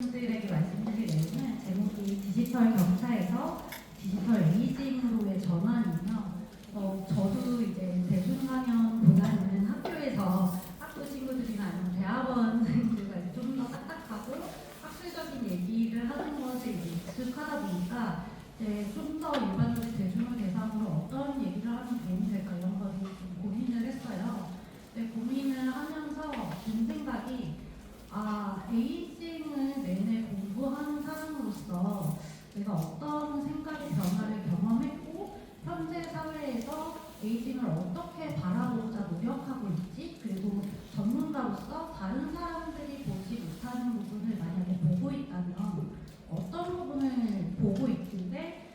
분들에게 말씀드릴 내용은 제목이 디지털 격차에서 디지털 에이징으로의 전환이며 저도 이제 대중 강연보다는 학교에서 학부 친구들이나 아니면 대학원생들과 좀 더 딱딱하고 학술적인 얘기를 하는 것에 익숙하다 보니까 좀 더 일반적인 대중을 대상으로 어떤 얘기를 하면 도움이 될까 이런 거를 좀 고민을 했어요. 고민을 하면서 든 생각이 에이징을 내내 공부하는 사람으로서 내가 어떤 생각의 변화를 경험했고 현재 사회에서 에이징을 어떻게 바라보고자 노력하고 있지, 그리고 전문가로서 다른 사람들이 보지 못하는 부분을 만약에 보고 있다면 어떤 부분을 보고 있는데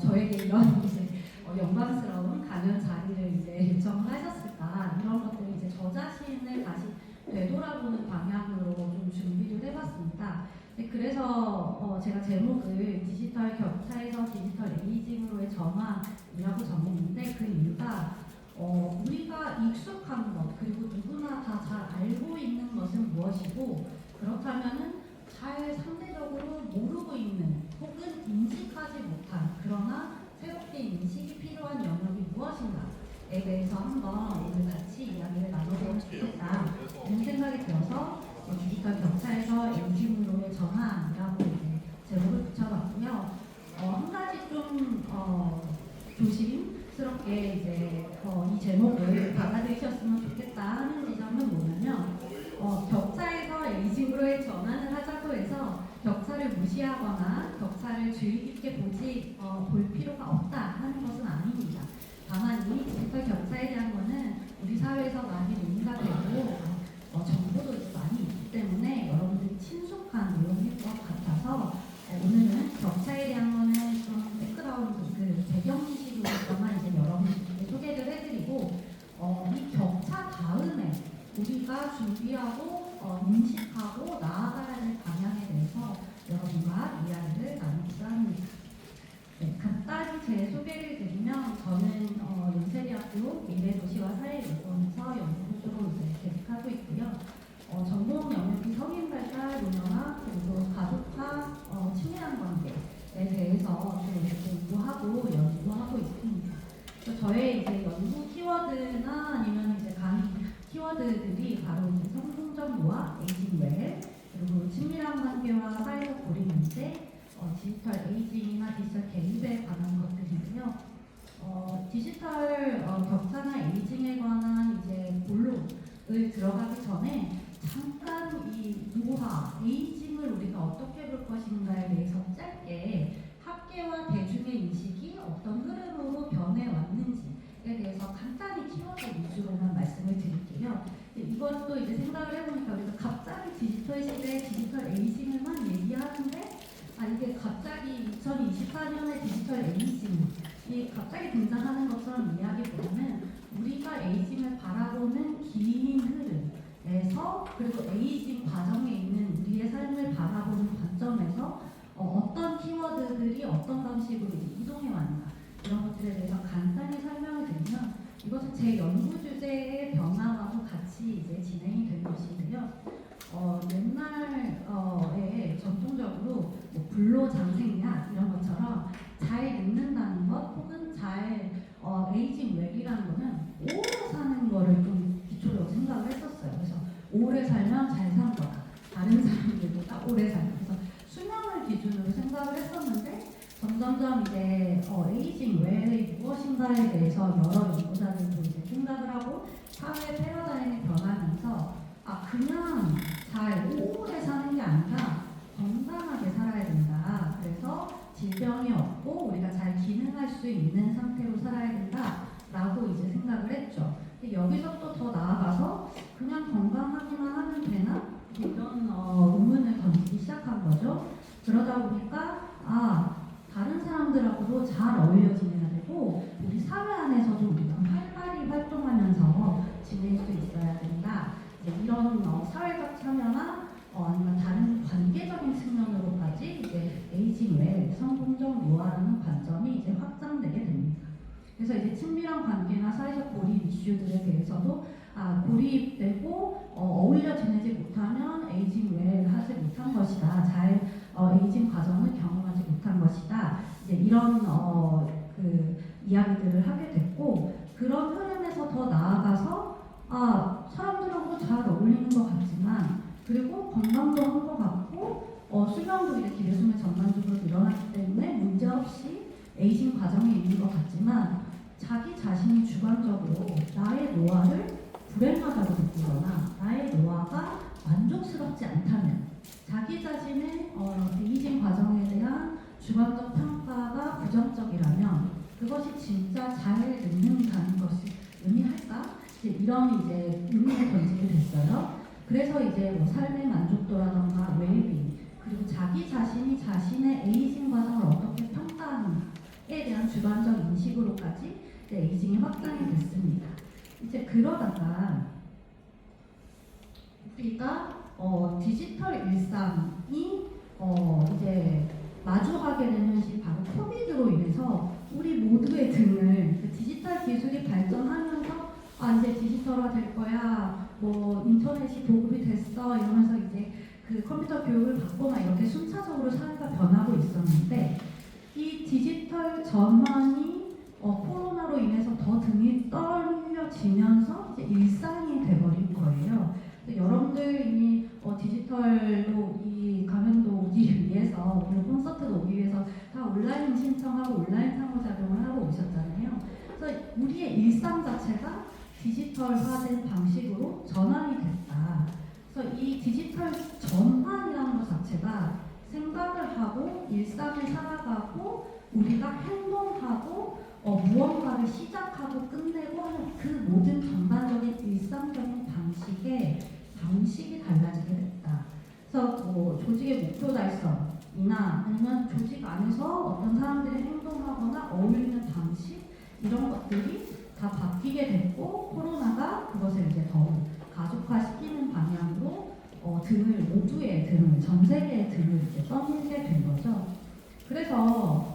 저에게 이런 이제 영광스러운 강연 자리를 이제 요청하셨을까, 이런 것들을 이제 저 자신을 다시 되돌아보는 방향으로 좀 준비를 해봤습니다. 그래서 제가 제목을 디지털 격차에서 디지털 에이징으로의 전환이라고 정했는데, 그 이유가 우리가 익숙한 것, 그리고 누구나 다 잘 알고 있는 것은 무엇이고, 그렇다면은 잘 상대적으로 모르고 있는 혹은 인식하지 못한, 그러나 새롭게 인식이 필요한 영역이 무엇인가에 대해서 한번 오늘 같이 이야기를 나눠보면 좋겠다 이런 생각이 들어서 디지털 격차에서 에이징으로의 전환이라고 이제 제목을 붙여봤고요. 한 가지 좀 조심스럽게 이제 이 제목을 받아들이셨으면 좋겠다 하는 지점은 뭐냐면, 격차에서 에이징으로의 전환을 하자고 해서 격차를 무시하거나 격차를 주의 깊게 볼 필요가 없다 하는 것은 아닙니다. 다만 이 디지털 격차에 대한 거는 우리 사회에서 많이 논의가 되고 정보도 많이 있기 때문에 여러분들이 친숙한 내용일 것 같아서 오늘은 격차에 대한 거는 좀 백그라운드, 배경지식으로만 이제 여러분들께 소개를 해드리고, 이 격차 다음에 우리가 준비하고 인식하고 나아가야 될 방향에 대해서 여러분과 이야기를 나누고자 합니다. 간단히 제 소개를 드리면, 저는 연세대학교 미래도시와 사회여건에서 연구 쪽으로 이제 재직하고 있고요. 전공 영역이 성인발달, 문화학, 그리고 가족화, 친밀한 관계에 대해서 공부하고 연구하고 있습니다. 저의 이제 연구 키워드나 아니면 이제 강의 키워드들이 바로 이제 성공적 노화, 에이징 웰, 그리고 친밀한 관계와 사회적 고립 문제, 디지털 에이징이나 디지털 개입에 관한 것들인데요. 디지털 격차나 에이징에 관한 이제 본론을 들어가기 전에 잠깐 이 노화, 에이징을 우리가 어떻게 볼 것인가에 대해서 짧게 학계와 대중의 인식이 어떤 흐름으로 변해왔는지에 대해서 간단히 키워드 위주로만 말씀을 드릴게요. 이것도 이제 생각을 해보니까 우리가 갑자기 디지털 시대에 디지털 에이징을만 얘기하는데, 이게 갑자기 2024년에 디지털 에이징이 갑자기 등장하는 것처럼 이야기보다는 우리가 에이징을 바라보는 긴 흐름에서, 그리고 에이징 과정에 있는 우리의 삶을 바라보는 관점에서 어떤 키워드들이 어떤 방식으로 이동해 왔는가, 이런 것들에 대해서 간단히 설명을 드리면, 이것은 제 연구 주제의 변화와도 같이 이제 진행이 된 것인데요. 옛날에 전통적으로 불로장생약 이런 것처럼 잘 늙는다는 것, 혹은 잘 에이징 웰이라는 거는 오래 사는 거를 좀 기초로 생각을 했었어요. 그래서 오래 살면 잘 산 거다, 다른 사람들보다 오래 살면, 그래서 수명을 기준으로 생각을 했었는데, 점점점 이제 에이징 웰이 무엇인가에 대해서 여러 연구자들도 이제 생각을 하고 사회 패러다임이 변하면서 그냥 잘 오래 사는 게 아니라 건강하게 살아야 된다. 그래서 질병이 없고 우리가 잘 기능할 수 있는 상태로 살아야 된다라고 이제 생각을 했죠. 근데 여기서 또 더 나아가서 그냥 건강하기만 하면 되나? 이런 의문을 던지기 시작한 거죠. 그러다 보니까 다른 사람들하고도 잘 어울려 지내야 되고, 우리 사회 안에서도 우리가 활발히 활동하면서 지낼 수 있어야 된다. 이런 사회적 참여나 아니면 다른 관계적인 측면으로까지 이제 에이징 웰, 성공적 노화라는 관점이 이제 확장되게 됩니다. 그래서 이제 친밀한 관계나 사회적 고립 이슈들에 대해서도 고립되고 어울려 지내지 못하면 에이징 웰 하지 못한 것이다, 잘 에이징 과정을 경험하지 못한 것이다. 이제 이런 그 이야기들을 하게 됐고, 그런 흐름에서 더 나아가서 사람들하고 잘 어울리는 것 같지만, 그리고 건강도 한 것 같고, 수명도 이제 기대수명 전반적으로 늘어나기 때문에 문제없이 에이징 과정에 있는 것 같지만, 자기 자신이 주관적으로 나의 노화를 불행하다고 느끼거나 나의 노화가 만족스럽지 않다면, 자기 자신의 에이징 과정에 대한 주관적 평가가 부정적이라면 그것이 진짜 잘 늙는다는 것이 의미할까? 이런 이제 의문을 던지게 됐어요. 그래서 이제 뭐 삶의 만족도라던가 웰빙, 그리고 자기 자신이 자신의 에이징 과정을 어떻게 평가하는가에 대한 주관적 인식으로까지 이제 에이징이 확장이 됐습니다. 이제 그러다가 우리가 디지털 일상이 이제 마주하게 되는 것이 바로 코비드로 인해서 우리 모두의 등을 그 디지털 기술이 발전하면서 이제 디지털화 될 거야, 뭐 인터넷이 보급이 됐어 이러면서 이제 그 컴퓨터 교육을 받고 막 이렇게 순차적으로 사회가 변하고 있었는데, 이 디지털 전환이 코로나로 인해서 더 등이 떨려지면서 이제 일상이 돼버린 거예요. 여러분들 이미 디지털로 이 강연도 오기 위해서, 오늘 콘서트도 오기 위해서 다 온라인 신청하고 온라인 상호작용을 하고 오셨잖아요. 그래서 우리의 일상 자체가 디지털화된 방식으로 전환이 됐다. 그래서 이 디지털 전환이라는 것 자체가 생각을 하고 일상을 살아가고 우리가 행동하고 무언가를 시작하고 끝내고 하는 그 모든 전반적인 일상적인 방식이 달라지게 됐다. 그래서 뭐 조직의 목표 달성이나 아니면 조직 안에서 어떤 사람들이 행동하거나 어울리는 방식, 이런 것들이 다 바뀌게 됐고, 코로나가 그것을 이제 더욱 가속화시키는 방향으로 모두의 등을, 전 세계의 등을 이제 떠밀게 된 거죠. 그래서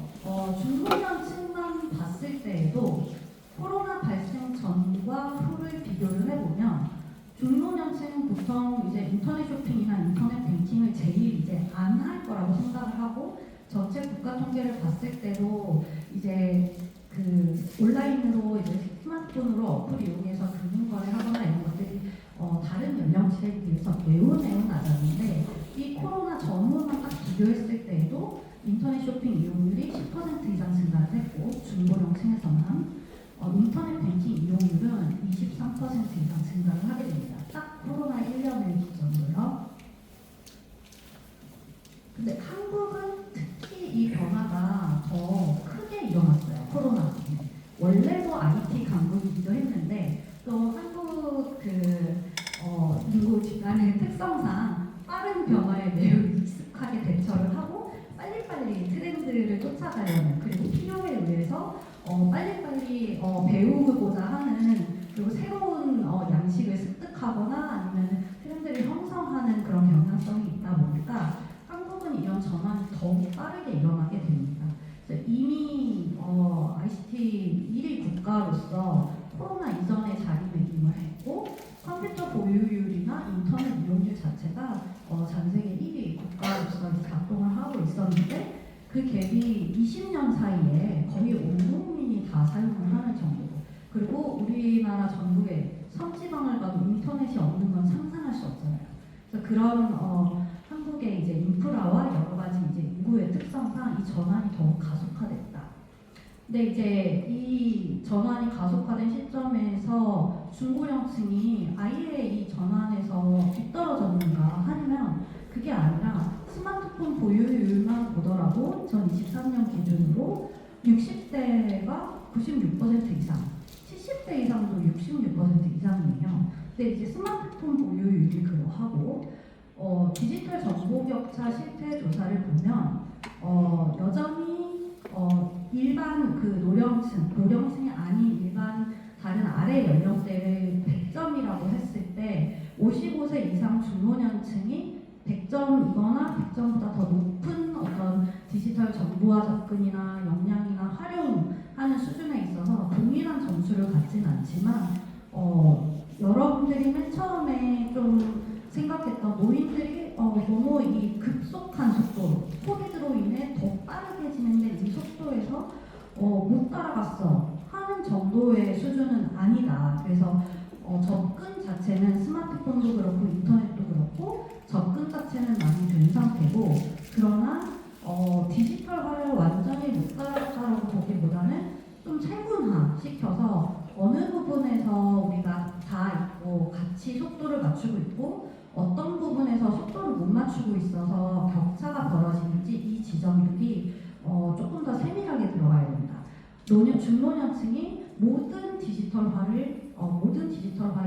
중소년층만 봤을 때에도 코로나 발생 전과 후를 비교를 해보면, 중소년층은 보통 이제 인터넷 쇼핑이나 인터넷 뱅킹을 제일 이제 안 할 거라고 생각을 하고, 전체 국가 통계를 봤을 때도 이제 그 온라인으로 이제 스마트폰으로 어플 이용해서 금융 거래하거나 이런 것들이 다른 연령층에 비해서 매우 낮았는데, 이 코로나 전후만 딱 비교했을 때에도 인터넷 쇼핑 이용률이 10% 이상 증가를 했고, 중고령층에서만 인터넷 뱅킹 이용률은 23% 이상 증가를 하게 됩니다. 딱 코로나 1년을 기점으로요. 근데 한국은 특히 이 변화가 더 크게 일어났어요. 코로나. 원래도 IT 강국이기도 했는데, 또 한국 인구 집단의 특성상 빠른 변화에 매우 익숙하게 대처를 하고 빨리빨리 트렌드를 쫓아가려는, 그리고 필요에 의해서 빨리빨리 배우고자 하는, 그리고 새로운 양식을 습득하거나 아니면 트렌드를 형성하는 그런 경향성이 있다 보니까 한국은 이런 전환이 더욱 빠르게 일어나게 됩니다. 이미 ICT 1위 국가로서 코로나 이전에 자리매김을 했고, 컴퓨터 보유율이나 인터넷 이용률 자체가 전 세계 1위 국가로서 작동을 하고 있었는데, 그 갭이 20년 사이에 거의 온 국민이 다 사용을 하는 정도고, 그리고 우리나라 전국에 섬지방을 가도 인터넷이 없는 건 상상할 수 없잖아요. 그래서 그런 한국의 이제 인프라와 여러 가지 이제 인구의 특성상 이 전환이 더욱 가속화됐다. 근데 이제 이 전환이 가속화된 시점에서 중고령층이 아예 이 전환에서 뒤떨어졌는가 하면 그게 아니라, 스마트폰 보유율만 보더라도 2023년 기준으로 60대가 96% 이상, 70대 이상도 66% 이상이에요. 근데 이제 스마트폰 보유율이 그러하고 디지털 정보 격차 실태 조사를 보면 여전히 일반 그 노령층이 아닌 일반 다른 아래 연령대를 100점이라고 했을 때 55세 이상 중노년층이 100점이거나 100점보다 더 높은 어떤 디지털 정보화 접근이나 역량이나 활용하는 수준에 있어서 동일한 점수를 갖진 않지만, 여러분들이 맨 처음에 좀 생각했던 노인들이 너무 이 급속한 속도로 코비드 못 따라갔어 하는 정도의 수준은 아니다. 그래서 접근 자체는 스마트폰도 그렇고 인터넷도 그렇고 접근 자체는 많이 된 상태고, 그러나 디지털화를 완전히 못 따라갔다라고 보기보다는 좀 세분화 시켜서 어느 부분에서 우리가 다 있고 같이 속도를 맞추고 있고 어떤 부분에서 속도를 못 맞추고 있어서 격차가 벌어지는지 이 지점들이 조금 더 세밀하게 들어가야 된다. 중노년층이 모든 디지털화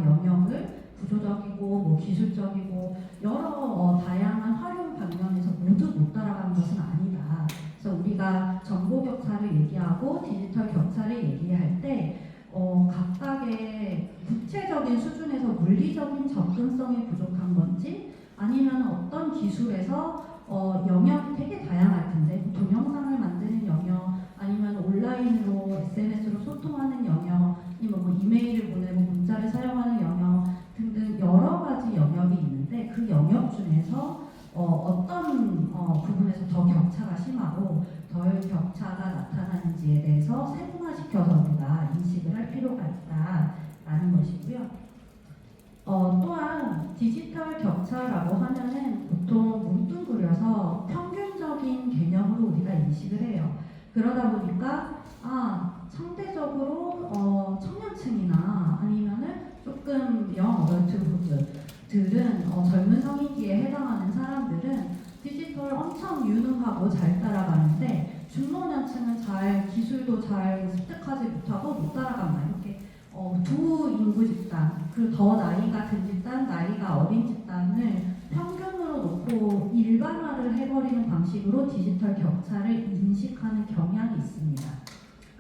영역을 구조적이고 기술적이고 여러 다양한 활용 방면에서 모두 못 따라가는 것은 아니다. 그래서 우리가 정보 격차를 얘기하고 디지털 격차를 얘기할 때 각각의 구체적인 수준에서 물리적인 접근성이 부족한 건지, 아니면 어떤 기술에서 영역이 되게 다양할 텐데 동영상을 만드는 영역, 아니면 온라인으로 SNS로 소통하는 영역, 아니면 이메일을 보내고 문자를 사용하는 영역 등등 여러 가지 영역이 있는데 그 영역 중에서 어떤 부분에서 더 격차가 심하고 덜 격차가 나타나는지에 대해서 세분화시켜서 우리가 인식을 할 필요가 있다라는 것이고요. 또한 디지털 격차라고 하면은 보통 뭉뚱그려서 평균적인 개념으로 우리가 인식을 해요. 그러다 보니까 상대적으로 청년층이나 아니면은 조금 영 어덜트들은 젊은 성인기에 해당하는 사람들은 디지털 엄청 유능하고 잘 따라가는데 중노년층은 기술도 잘 습득하지 못하고 못 따라간다. 이렇게 두 인구 집단, 그리고 더 나이가 든 집단, 나이가 어린 집단을 평균으로 놓고 일반화를 해버리는 방식으로 디지털 격차를 인식하는 경향이 있습니다.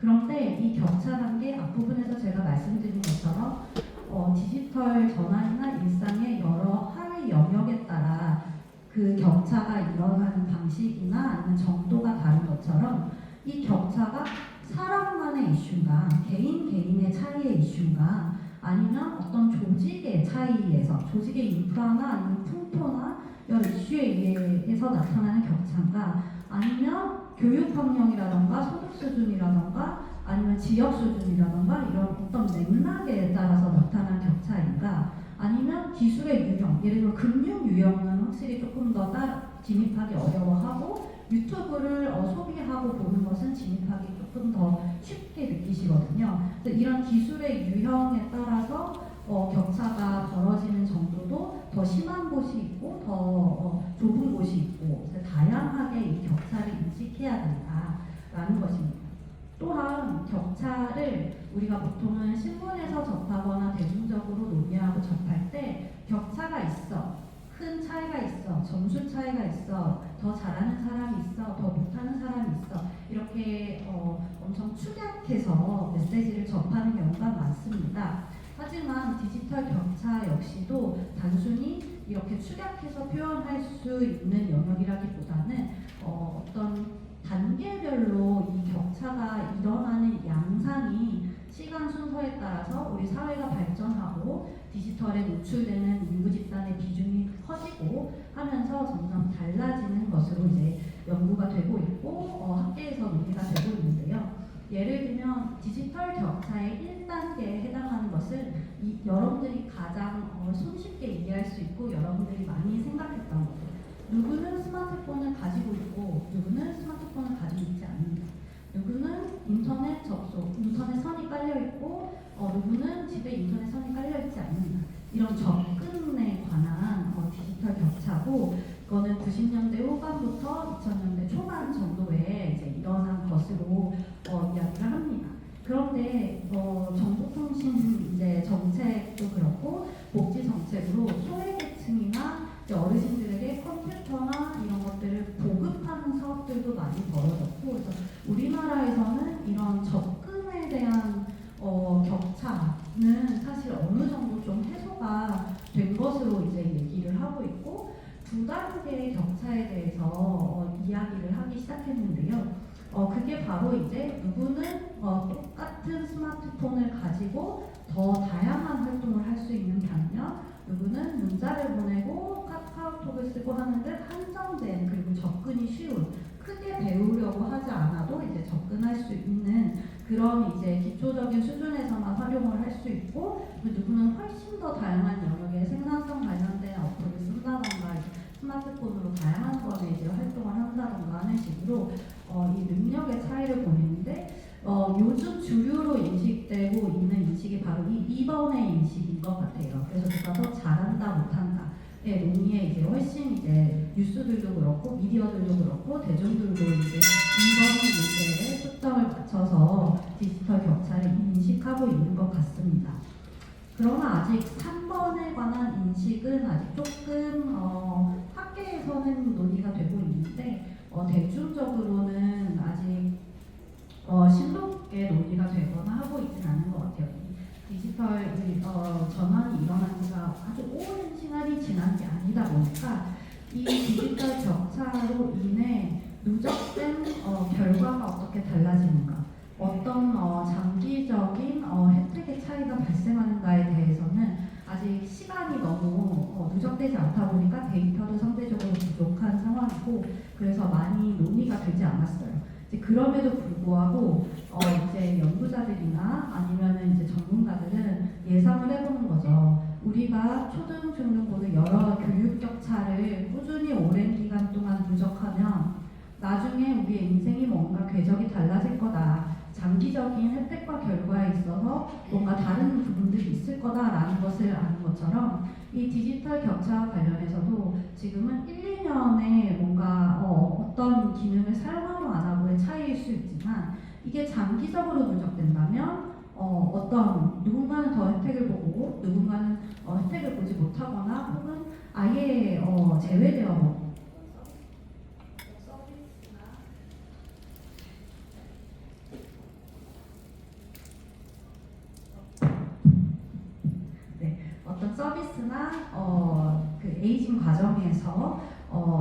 그런데 이 격차라는 게 앞부분에서 제가 말씀드린 것처럼 디지털 전환이나 일상의 여러 하위 영역에 따라 그 격차가 일어나는 방식이나 아니면 정도가 다른 것처럼 이 격차가 사람 간의 이슈인가, 개인의 차이의 이슈인가, 아니면 어떤 조직의 차이에서, 조직의 인프라나 아니면 풍토나 여러 이슈에 의해서 나타나는 격차인가, 아니면 교육 환경이라던가 소득 수준이라던가 아니면 지역 수준이라던가 이런 어떤 맥락에 따라서 나타난 격차인가, 아니면 기술의 유형, 예를 들어 금융 유형은 확실히 조금 더 진입하기 어려워하고 유튜브를 소비하고 보는 것은 진입하기 조금 더 쉽게 느끼시거든요. 그래서 이런 기술의 유형에 따라서 격차가 벌어지는 정도도 더 심한 곳이 있고 더 좁은 곳이 있고, 다양하게 이 격차를 인식해야 된다라는 것입니다. 또한 격차를 우리가 보통은 신문에서 접하거나 대중적으로 논의하고 접할 때 격차가 있어, 큰 차이가 있어, 점수 차이가 있어, 더 잘하는 사람이 있어, 더 못하는 사람이 있어, 이렇게 엄청 축약해서 메시지를 접하는 경우가 많습니다. 하지만 디지털 격차 역시도 단순히 이렇게 축약해서 표현할 수 있는 영역이라기보다는 어떤 단계별로 이 격차가 일어나는 양상이 시간 순서에 따라서 우리 사회가 발전하고 디지털에 노출되는 인구 집단의 비중이 커지고 하면서 점점 달라지는 것으로 이제 연구가 되고 있고 학계에서 논의가 되고 있는데요. 예를 들면 디지털 격차의 1단계에 해당하는 것은 여러분들이 가장 손쉽게 이해할 수 있고 여러분들이 많이 생각했던 것들. 누구는 스마트폰을 가지고 있고 누구는 스마트폰을 가지고 있지 않는다. 누구는 인터넷 접속, 인터넷 선이 깔려 있고 누구는 집에 인터넷 선이 깔려 있지 않는다. 이런 접근에 관한 디지털 격차고, 이거는 90년대 후반부터 2000년대 초반 정도에 이제 일어난 것으로 이야기를 합니다. 그런데 정보통신 이제 정책도 그렇고 복지 정책으로 소외계층이나 어르신들에게 컴퓨터나 이런 것들을 보급하는 사업들도 많이 벌어졌고, 그래서 우리나라에서는 이런 접근에 대한 격차는 사실 어느 정도 좀 해소가 된 것으로 이제 얘기를 하고 있고, 두 단계의 격차에 대해서 이야기를 하기 시작했는데요. 그게 바로 이제 누구는 똑같은 스마트폰을 가지고 더 다양한 활동을 할 수 있는 반면 누구는 문자를 보내고 카카오톡을 쓰고 하는데 한정된, 그리고 접근이 쉬운, 크게 배우려고 하지 않아도 이제 접근할 수 있는 그런 이제 기초적인 수준에서만 활용을 할 수 있고, 누구는 훨씬 더 다양한 영역의 생산성 관련된 어플을 쓴다던가 스마트폰으로 다양한 거에 이제 활동을 한다던가 하는 식으로 이 능력의 차이를 보이는데, 요즘 주류로 인식되고 있는 인식이 바로 이 2번의 인식인 것 같아요. 그래서 누가 더 잘한다 못한다의 논의에 이제 훨씬 이제 뉴스들도 그렇고 미디어들도 그렇고 대중들도 이제 2번 문제에 초점을 맞춰서 디지털 격차를 인식하고 있는 것 같습니다. 그러나 아직 3번에 관한 인식은 아직 조금 학계에서는 논의가 되고 있는데 대중적으로는 아직 신속하게 논의가 되거나 하고 있지는 않은 것 같아요. 디지털 전환이 일어난 지가 아주 오랜 시간이 지난 게 아니다 보니까 이 디지털 격차로 인해 누적된 결과가 어떻게 달라지는가, 어떤 장기적인 혜택의 차이가 발생하는가에 대해서는 아직 시간이 너무 누적되지 않다 보니까 데이터도 상대적으로 부족한 상황이고, 그래서 많이 논의가 되지 않았어요. 이제 그럼에도 불구하고 이제 연구자들이나 아니면은 이제 전문가들은 예상을 해보는 거죠. 우리가 초등, 중등, 고등 여러 교육 격차를 꾸준히 오랜 기간 동안 누적하면 나중에 우리의 인생이 뭔가 궤적이 달라질 거다. 장기적인 혜택과 결과에 있어서 뭔가 다른 부분들이 있을 거다라는 것을 아는 것처럼 이 디지털 격차와 관련해서도 지금은 1, 2년에 뭔가 어떤 기능을 사용하고 안 하고의 차이일 수 있지만, 이게 장기적으로 누적된다면 어떤 누군가는 더 혜택을 보고 누군가는 혜택을 보지 못하거나 혹은 아예 제외되어 어떤 서비스나 그 에이징 과정에서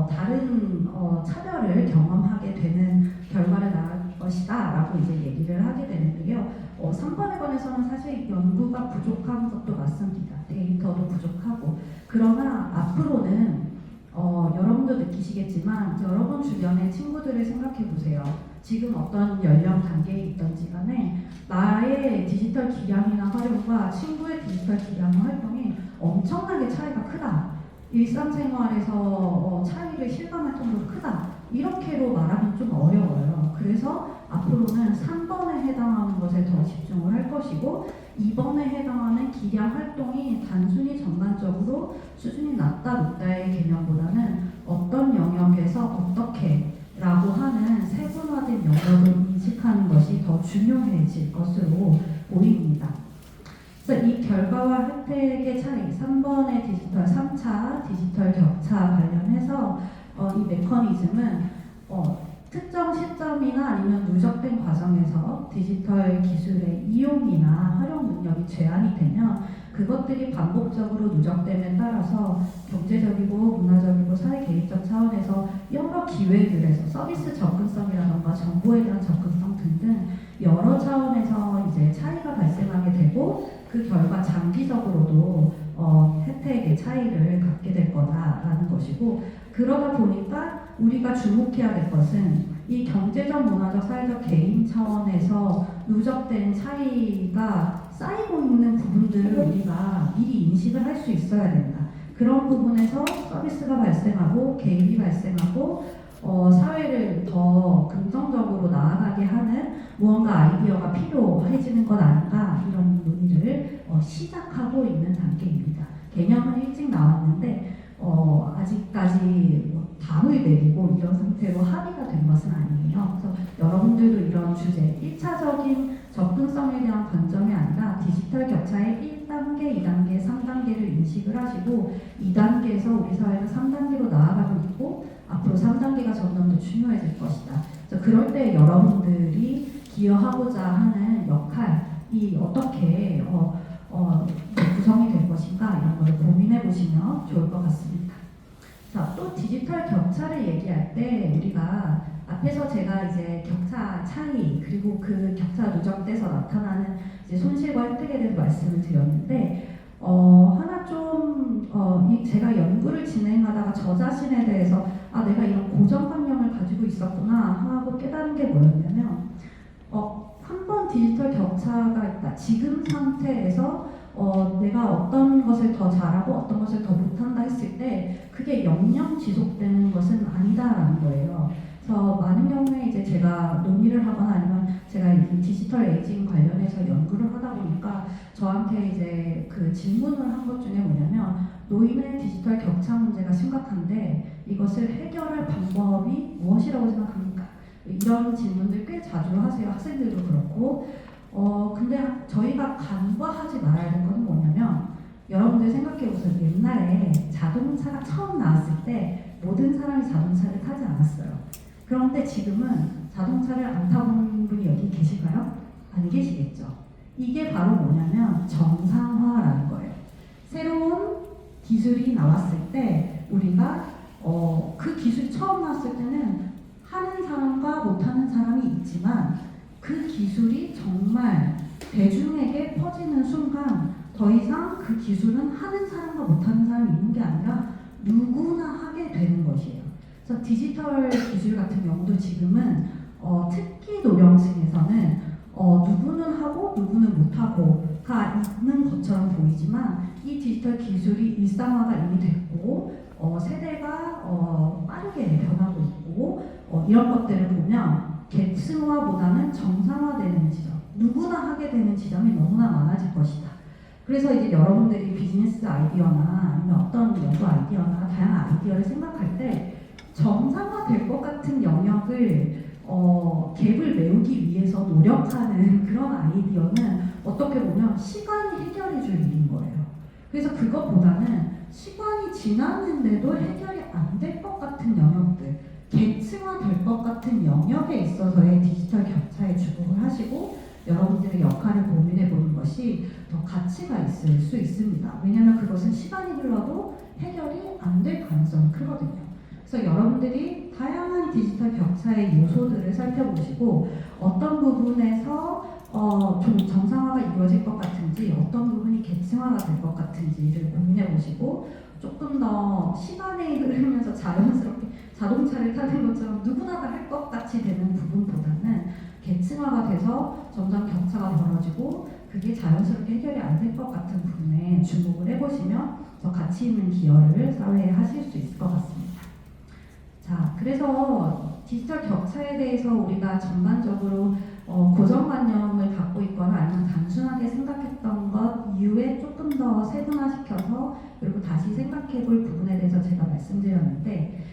다른 차별을 경험하게 되는 결과를 낳을 것이다 라고 이제 얘기를 하게 되는데요. 3번에 관해서는 사실 연구가 부족한 것도 맞습니다. 데이터도 부족하고. 그러나 앞으로는 여러분도 느끼시겠지만 여러분 주변의 친구들을 생각해 보세요. 지금 어떤 연령 단계에 있던지 간에 나의 디지털 기량이나 활용과 친구의 디지털 기량과 활동이 엄청나게 차이가 크다. 일상생활에서 차이를 실감할 정도로 크다. 이렇게로 말하면 좀 어려워요. 그래서 앞으로는 3번에 해당하는 것에 더 집중을 할 것이고, 2번에 해당하는 기량 활동이 단순히 전반적으로 수준이 낮다 높다의 개념보다는 어떤 영역에서 어떻게 라고 하는 세분화된 영역을 인식하는 것이 더 중요해질 것으로 보입니다. 그래서 이 결과와 혜택의 차이, 3번의 디지털 3차 디지털 격차 관련해서 이 메커니즘은 특정 시점이나 아니면 누적된 과정에서 디지털 기술의 이용이나 활용 능력이 제한이 되면 그것들이 반복적으로 누적됨에 따라서 경제적이고 문화적이고 사회 개인적 차원에서 여러 기회들에서 서비스 접근성이라던가 정보에 대한 접근성 등등 여러 차원에서 이제 차이가 발생하게 되고, 그 결과 장기적으로도 혜택의 차이를 갖게 될 거다라는 것이고, 그러다 보니까 우리가 주목해야 될 것은 이 경제적, 문화적, 사회적, 개인 차원에서 누적된 차이가 쌓이고 있는 부분들을 우리가 미리 인식을 할 수 있어야 된다. 그런 부분에서 서비스가 발생하고 개입이 발생하고 사회를 더 긍정적으로 나아가게 하는 무언가 아이디어가 필요해지는 것 아닌가, 이런 논의를 시작하고 있는 단계입니다. 개념은 일찍 나왔는데 아직까지 담을 내리고 이런 상태로 합의가 된 것은 아니에요. 그래서 여러분들도 이런 주제, 1차적인 접근성에 대한 관점이 아니라 디지털 격차의 1단계, 2단계, 3단계를 인식을 하시고 2단계에서 우리 사회가 3단계로 나아가고 있고 앞으로 3단계가 점점 더 중요해질 것이다. 그래서 그럴 때 여러분들이 기여하고자 하는 역할이 어떻게 구성이 될 것인가, 이런 걸 고민해 보시면 좋을 것 같습니다. 자, 또 디지털 격차를 얘기할 때 우리가 앞에서 제가 이제 격차 차이 그리고 그 격차 누적돼서 나타나는 이제 손실과 혜택에 대해서 말씀을 드렸는데 하나 좀 제가 연구를 진행하다가 저 자신에 대해서 내가 이런 고정관념을 가지고 있었구나 하고 깨달은 게 뭐였냐면 한 번 이런 디지털 격차가 있다. 지금 상태에서 내가 어떤 것을 더 잘하고 어떤 것을 더 못한다 했을 때 그게 영영 지속되는 것은 아니다라는 거예요. 그래서 많은 경우에 이제 제가 논의를 하거나 아니면 제가 이 디지털 에이징 관련해서 연구를 하다 보니까 저한테 이제 그 질문을 한 것 중에 뭐냐면 노인의 디지털 격차 문제가 심각한데 이것을 해결할 방법이 무엇이라고 생각합니까? 이런 질문들 꽤 자주 하세요. 학생들도 그렇고. 근데 저희가 간과하지 말아야 될 건 뭐냐면 여러분들 생각해보세요. 옛날에 자동차가 처음 나왔을 때 모든 사람이 자동차를 타지 않았어요. 그런데 지금은 자동차를 안 타본 분이 여기 계실까요? 안 계시겠죠. 이게 바로 뭐냐면 정상화라는 거예요. 새로운 기술이 나왔을 때 우리가 그 기술이 처음 나왔을 때는 하는 사람과 못하는 사람이 있지만 그 기술이 정말 대중에게 퍼지는 순간 더 이상 그 기술은 하는 사람과 못하는 사람이 있는 게 아니라 누구나 하게 되는 것이에요. 그래서 디지털 기술 같은 경우도 지금은 특히 노령층에서는 누구는 하고 누구는 못하고가 있는 것처럼 보이지만 이 디지털 기술이 일상화가 이미 됐고 세대가 빠르게 변하고 있고 이런 것들을 보면 계층화보다는 정상화되는 지점, 누구나 하게 되는 지점이 너무나 많아질 것이다. 그래서 이제 여러분들이 비즈니스 아이디어나 아니면 어떤 연구 아이디어나 다양한 아이디어를 생각할 때 정상화될 것 같은 영역을 갭을 메우기 위해서 노력하는 그런 아이디어는 어떻게 보면 시간이 해결해 줄 일인 거예요. 그래서 그것보다는 시간이 지났는데도 해결이 안 될 것 같은 영역들, 계층화될 것 같은 영역에 있어서의 디지털 격차에 주목을 하시고 여러분들의 역할을 고민해 보는 것이 더 가치가 있을 수 있습니다. 왜냐하면 그것은 시간이 흘러도 해결이 안 될 가능성이 크거든요. 그래서 여러분들이 다양한 디지털 격차의 요소들을 살펴보시고 어떤 부분에서 좀 정상화가 이루어질 것 같은지 어떤 부분이 계층화가 될 것 같은지를 고민해 보시고 조금 더 시간이 흐르면서 자연스럽게 자동차를 타는 것처럼 누구나 다 할 것 같이 되는 부분보다는 계층화가 돼서 점점 격차가 벌어지고 그게 자연스럽게 해결이 안 될 것 같은 부분에 주목을 해보시면 더 가치 있는 기여를 사회에 하실 수 있을 것 같습니다. 자, 그래서 디지털 격차에 대해서 우리가 전반적으로 고정관념을 갖고 있거나 아니면 단순하게 생각했던 것 이후에 조금 더 세분화시켜서 그리고 다시 생각해 볼 부분에 대해서 제가 말씀드렸는데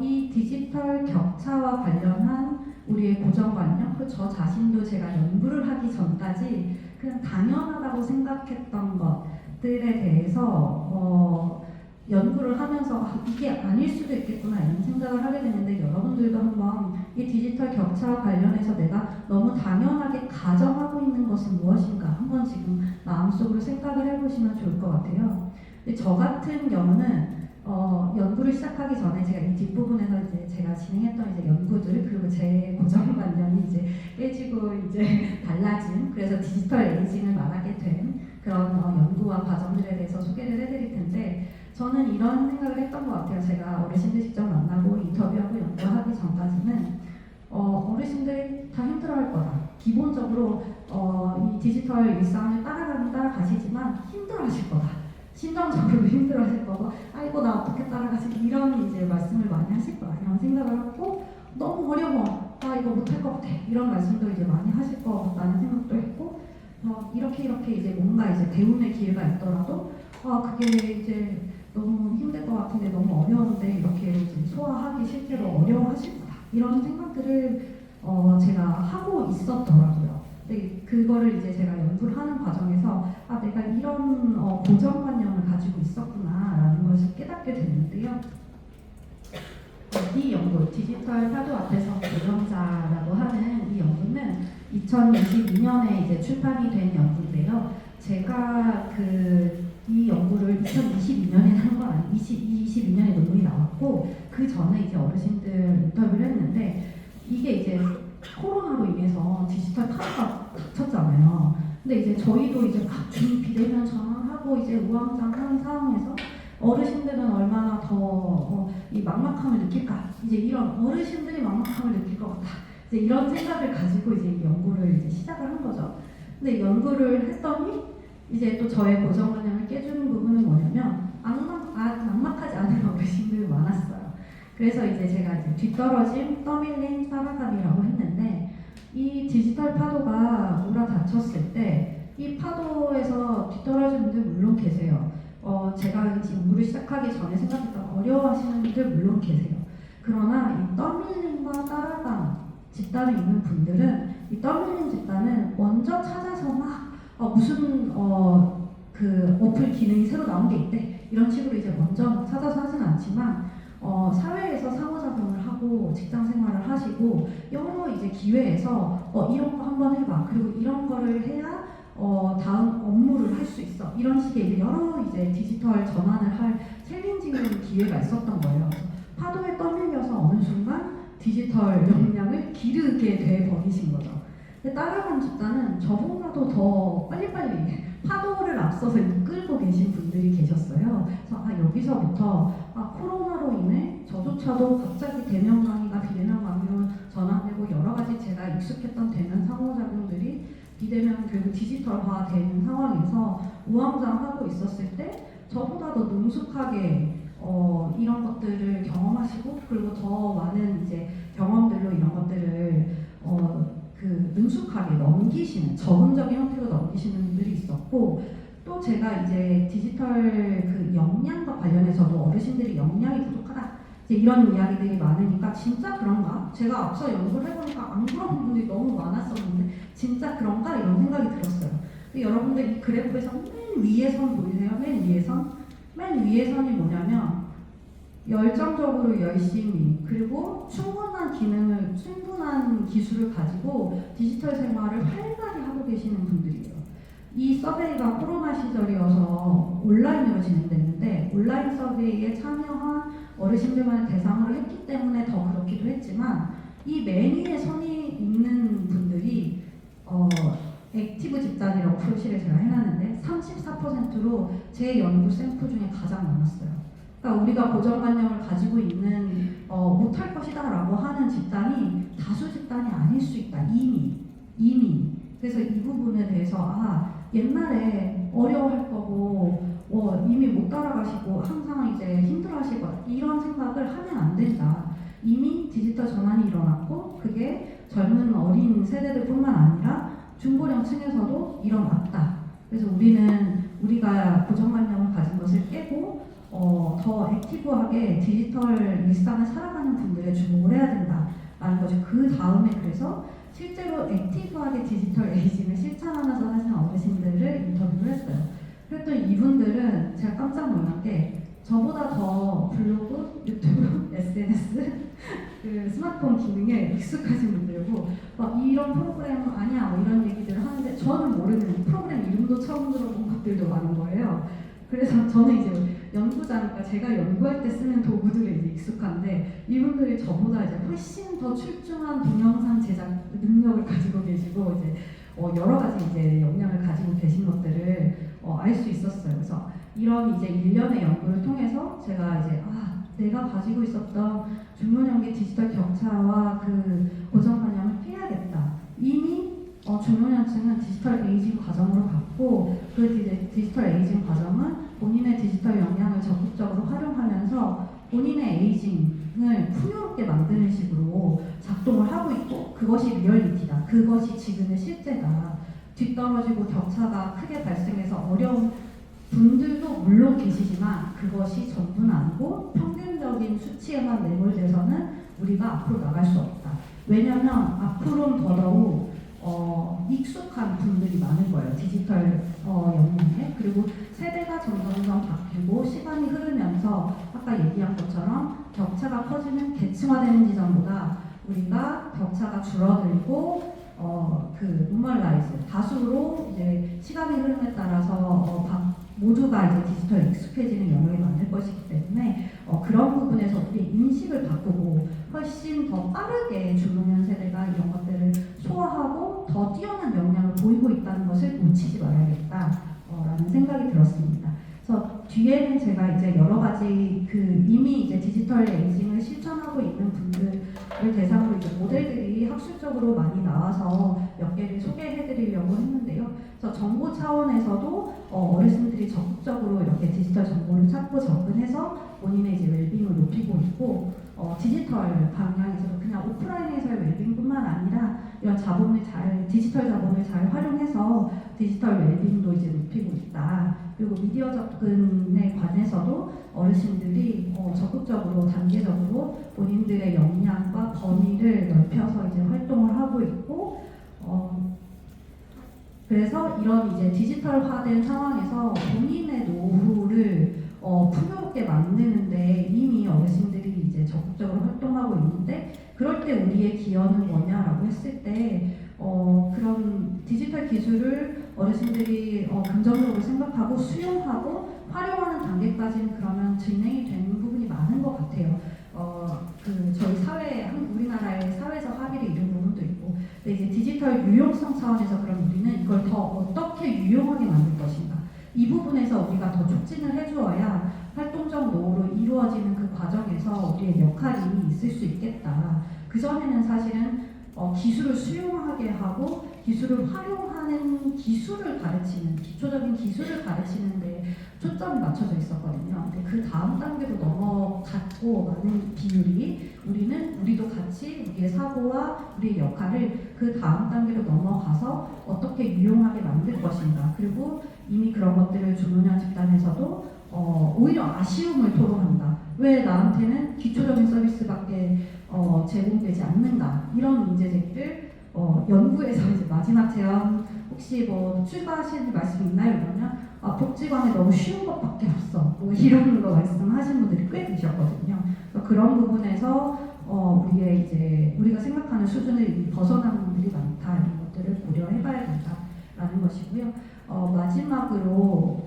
이 디지털 격차와 관련한 우리의 고정관념, 저 자신도 제가 연구를 하기 전까지 그냥 당연하다고 생각했던 것들에 대해서 연구를 하면서 이게 아닐 수도 있겠구나 이런 생각을 하게 되는데 여러분들도 한번 이 디지털 격차와 관련해서 내가 너무 당연하게 가정하고 있는 것은 무엇인가 한번 지금 마음속으로 생각을 해보시면 좋을 것 같아요. 근데 저 같은 경우는 연구를 시작하기 전에 제가 이 뒷부분에서 이제 제가 진행했던 이제 연구들 그리고 제 고정관념이 이제 깨지고 이제 달라진 그래서 디지털 에이징을 말하게 된 그런 연구와 과정들에 대해서 소개를 해드릴 텐데 저는 이런 생각을 했던 것 같아요. 제가 어르신들 직접 만나고 인터뷰하고 연구하기 전까지는 어르신들이 다 힘들어할 거다. 기본적으로 이 디지털 일상을 따라가시지만 힘들어하실 거다. 심정적으로 힘들어하실 거고, 아이고 나 어떻게 따라가지? 이런 이제 말씀을 많이 하실 거야. 이런 생각을 하고 너무 어려워. 나 이거 못할 것 같아. 이런 말씀도 이제 많이 하실 것 같다는 생각도 했고, 이렇게 이제 뭔가 이제 배움의 기회가 있더라도, 그게 이제 너무 힘들 것 같은데 너무 어려운데 이렇게 이제 소화하기 실제로 어려워하실 거다. 이런 생각들을 제가 하고 있었더라고요. 근데 그거를 이제 제가 연구를 하는 과정에서 내가 이런 고정관념을 가지고 있었구나라는 것을 깨닫게 됐는데요. 이 연구, 디지털 파도 앞에서 고정자라고 하는 이 연구는 2022년에 이제 출판이 된 연구인데요. 제가 이 연구를 2022년에 한 건 아니고 22년에 논문이 나왔고 그 전에 이제 어르신들 인터뷰를 했는데 이게 이제 코로나로 인해서 디지털 파도가 닥쳤잖아요. 근데 이제 저희도 이제 막 비대면 전환하고 이제 우왕좌왕하는 상황에서 어르신들은 얼마나 더 이 막막함을 느낄까? 이제 이런 어르신들이 막막함을 느낄 것 같다. 이제 이런 생각을 가지고 이제 연구를 이제 시작을 한 거죠. 근데 연구를 했더니 이제 또 저의 고정관념을 깨주는 부분은 뭐냐면 막막하지 않은 어르신들이 많았어요. 그래서 이제 제가 이제 뒤떨어짐, 떠밀림, 따라가기라고 했는데 이 디지털 파도가 몰아닥쳤을 때 이 파도에서 뒤떨어진 분들 물론 계세요. 제가 연구를 시작하기 전에 생각했던 어려워하시는 분들 물론 계세요. 그러나 이 떠밀림과 따라감 집단에 있는 분들은 이 떠밀림 집단은 먼저 찾아서 막 무슨 그 어플 기능이 새로 나온 게 있대 이런 식으로 이제 먼저 찾아서 하진 않지만 사회에서 상호작용을 하고 직장 생활을 하시고 여러 이제 기회에서 이런 거 한번 해봐 그리고 이런 거를 해야 다음 업무를 할 수 있어 이런 식의 이제 여러 이제 디지털 전환을 할 챌린징 기회가 있었던 거예요. 파도에 떠밀려서 어느 순간 디지털 역량을 기르게 돼 버리신 거죠. 근데 따라간 집단은 저보다도 더 빨리빨리 파도를 앞서서 이끌고 계신 분들이 계셨어요. 그래서 여기서부터 코로나로 인해 저조차도 갑자기 대면 강의가 비대면 강의로 전환되고 여러 가지 제가 익숙했던 대면 상호작용들이 비대면 그리고 디지털화 되는 상황에서 우왕좌왕하고 있었을 때 저보다도 능숙하게 이런 것들을 경험하시고 그리고 더 많은 이제 경험들로 이런 것들을 그 능숙하게 넘기시는 적응적인 형태로 넘기시는 분들이 있었고 또 제가 이제 디지털 그 역량과 관련해서도 어르신들이 역량이 부족하다 이제 이런 이야기들이 많으니까 진짜 그런가? 제가 앞서 연구를 해보니까 안 그런 부분들이 너무 많았었는데 진짜 그런가? 이런 생각이 들었어요. 근데 여러분들 이 그래프에서 맨 위에 선 보이세요? 맨 위에 선? 맨 위에 선이 뭐냐면 열정적으로 열심히 그리고 충분한 기술을 가지고 디지털 생활을 활발히 하고 계시는 분들이에요. 이 서베이가 코로나 시절이어서 온라인으로 진행됐는데 온라인 서베이에 참여한 어르신들만을 대상으로 했기 때문에 더 그렇기도 했지만 이 맨 위에 선이 있는 분들이 액티브 집단이라고 표시를 제가 해놨는데 34%로 제 연구 샘플 중에 가장 많았어요. 그러니까 우리가 고정관념을 가지고 있는 못할 것이다 라고 하는 집단이 다수 집단이 아닐 수 있다. 이미. 그래서 이 부분에 대해서 옛날에 어려워할 거고 이미 못 따라가시고 항상 이제 힘들어하시고 이런 생각을 하면 안 된다. 이미 디지털 전환이 일어났고 그게 젊은 어린 세대들뿐만 아니라 중고령층에서도 일어났다. 그래서 우리가 고정관념을 가진 것을 깨고 더 액티브하게 디지털 일상을 살아가는 분들에 주목을 해야 된다라는 거죠. 그 다음에 그래서 실제로 액티브하게 디지털 에이징을 실천하면서 하시는 어르신들을 인터뷰를 했어요. 그랬더니 이분들은 제가 깜짝 놀란 게 저보다 더 블로그, 유튜브, SNS, 그 스마트폰 기능에 익숙하신 분들이고 이런 프로그램 아니야 이런 얘기들을 하는데 저는 모르는 프로그램 이름도 처음 들어본 것들도 많은 거예요. 그래서 저는 이제 연구자니까 제가 연구할 때 쓰는 도구들에 이제 익숙한데 이분들이 저보다 이제 훨씬 더 출중한 동영상 제작 능력을 가지고 계시고 이제 여러 가지 이제 역량을 가지고 계신 것들을 알 수 있었어요. 그래서 이런 이제 1년의 연구를 통해서 제가 이제 내가 가지고 있었던 중년연기 디지털 격차와 그 고정관념을 깨야겠다. 이미 중년층은 디지털 에이징 과정으로 갔고 그 디지털 에이징 과정은 본인의 디지털 역량을 적극적으로 활용하면서 본인의 에이징을 풍요롭게 만드는 식으로 작동을 하고 있고 그것이 리얼리티다. 그것이 지금의 실제다. 뒤떨어지고 격차가 크게 발생해서 어려운 분들도 물론 계시지만 그것이 전부는 아니고 평균적인 수치에만 매몰돼서는 우리가 앞으로 나갈 수 없다. 왜냐하면 앞으로는 더더욱 익숙한 분들이 많은 거예요. 디지털 역량에. 그리고 세대가 점점 바뀌고 시간이 흐르면서 아까 얘기한 것처럼 격차가 커지는 계층화되는 지점보다 우리가 격차가 줄어들고 그 노멀라이즈 다수로 이제 시간의 흐름에 따라서 모두가 이제 디지털에 익숙해지는 영역이 많을 것이기 때문에 그런 부분에서 우리 인식을 바꾸고 훨씬 더 빠르게 중노년 세대가 이런 것들을 소화하고 더 뛰어난 역량을 보이고 있다는 것을 놓치지 말아야겠다라는 생각이 들었습니다. 그래서 뒤에는 제가 이제 여러 가지 그 이미 이제 디지털 에이징을 실천하고 있는 분들을 대상으로 이제 모델들이 학술적으로 많이 나와서 몇 개를 소개해드리려고 했는데요. 그래서 정보 차원에서도 어르신들이 적극적으로 이렇게 디지털 정보를 찾고 접근해서 본인의 이제 웰빙을 높이고 있고, 디지털 방향에서도 그냥 오프라인에서의 웰빙뿐만 아니라 이런 디지털 자본을 잘 활용해서 디지털 웰빙도 이제 높이고 있다. 그리고 미디어 접근에 관해서도 어르신들이 적극적으로 단계적으로 본인들의 역량과 범위를 넓혀서 이제 활동을 하고 있고, 그래서 이런 이제 디지털화된 상황에서 본인의 노후를 풍요롭게 만드는데 이미 어르신들이 이제 적극적으로 활동하고 있는데, 그럴 때 우리의 기여는 뭐냐라고 했을 때 그런 디지털 기술을 어르신들이 긍정적으로 생각하고 수용하고 활용하는 단계까지는 그러면 진행이 되는 부분이 많은 것 같아요. 저희 사회, 우리나라의 사회에서 합의를 이룬 부분도 있고, 근데 이제 디지털 유용성 차원에서 그럼 우리는 이걸 더 어떻게 유용하게 만들 것인가, 이 부분에서 우리가 더 촉진을 해주어야 활동적 노후로 이루어지는 그 과정에서 우리의 역할이 있을 수 있겠다. 그전에는 사실은 기술을 수용하게 하고 기술을 활용하는 기술을 가르치는, 기초적인 기술을 가르치는데 초점이 맞춰져 있었거든요. 근데 그 다음 단계로 넘어갔고, 많은 비율이 우리도 같이 우리의 사고와 우리의 역할을 그 다음 단계로 넘어가서 어떻게 유용하게 만들 것인가, 그리고 이미 그런 것들을 주문한 집단에서도 오히려 아쉬움을 토로한다. 왜 나한테는 기초적인 서비스밖에 제공되지 않는가, 이런 문제제기를 연구에서 이제 마지막 제안 혹시 뭐 추가하실 말씀 있나요? 그러면 복지관에 너무 쉬운 것밖에 없어, 뭐 이런 거 말씀하신 분들이 꽤 계셨거든요. 그런 부분에서 우리가 생각하는 수준을 이미 벗어나는 분들이 많다, 이런 것들을 고려해봐야 된다라는 것이고요. 마지막으로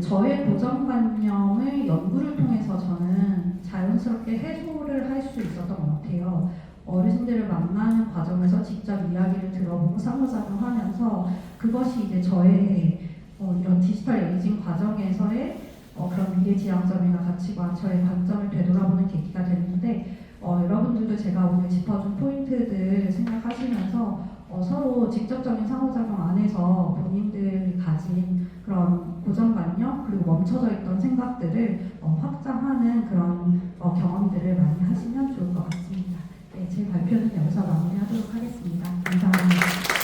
저의 고정관념을 연구를 통해서 저는 자연스럽게 해소를 할 수 있었던 것 같아요. 어르신들을 만나는 과정에서 직접 이야기를 들어보고 상호작용하면서 그것이 이제 저의 이런 디지털 에이징 과정에서의 그런 미래지향점이나 가치관, 저의 관점을 되돌아보는 계기가 됐는데, 여러분들도 제가 오늘 짚어준 포인트들 생각하시면서 서로 직접적인 상호작용 안에서 본인들 가진 그런 고정관념, 그리고 멈춰져 있던 생각들을 확장하는 그런 경험들을 많이 하시면 좋을 것 같습니다. 네, 제 발표는 여기서 마무리하도록 하겠습니다. 감사합니다.